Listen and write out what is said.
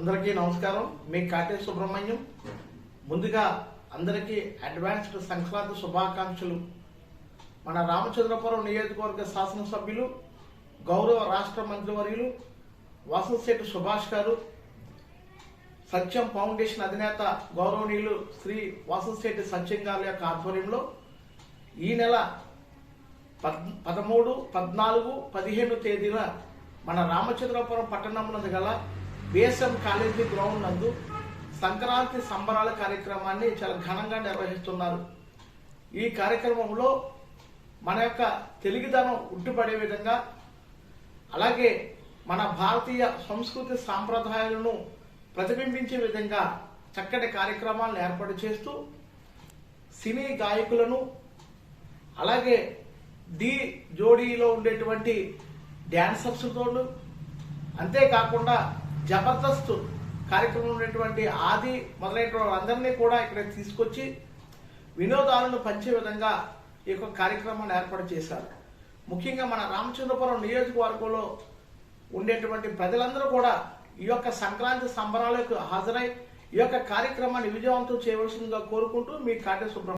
అందరికీ నమస్కారం. మీ కాటే సుబ్రహ్మణ్యం. ముందుగా అందరికీ అడ్వాన్స్డ్ సంక్రాంతి శుభాకాంక్షలు. మన రామచంద్రపురం నియోజకవర్గ శాసనసభ్యులు గౌరవ రాష్ట్ర మంత్రివర్యులు వాసంశెట్టి సుభాష్ గారు, సత్యం ఫౌండేషన్ అధినేత గౌరవనీయులు శ్రీ వాసంశెట్టి సత్యం గారి యొక్క ఆధ్వర్యంలో ఈ నెల 13, 14, 15 తేదీన మన రామచంద్రపురం పట్టణంలో గల బిఎస్ఎం కాలేజీ గ్రౌండ్ నందు సంక్రాంతి సంబరాల కార్యక్రమాన్ని చాలా ఘనంగా నిర్వహిస్తున్నారు. ఈ కార్యక్రమంలో మన యొక్క తెలుగుదనం ఉట్టిపడే విధంగా, అలాగే మన భారతీయ సంస్కృతి సాంప్రదాయాలను ప్రతిబింబించే విధంగా చక్కటి కార్యక్రమాలను ఏర్పాటు చేస్తూ సినీ గాయకులను, అలాగే డి జోడీలో ఉండేటువంటి డ్యాన్సర్స్తోను, అంతేకాకుండా జబర్దస్త్ కార్యక్రమం ఉన్నటువంటి ఆది మొదలైన వాళ్ళందరినీ కూడా ఇక్కడ తీసుకొచ్చి వినోదాలను పంచే విధంగా ఈ యొక్క కార్యక్రమాన్ని ఏర్పాటు చేశారు. ముఖ్యంగా మన రామచంద్రపురం నియోజకవర్గంలో ఉండేటువంటి ప్రజలందరూ కూడా ఈ యొక్క సంక్రాంతి సంబరాలకు హాజరై ఈ యొక్క కార్యక్రమాన్ని విజయవంతం చేయవలసిందిగా కోరుకుంటూ మీ కాటే సుబ్రహ్మణ్యం.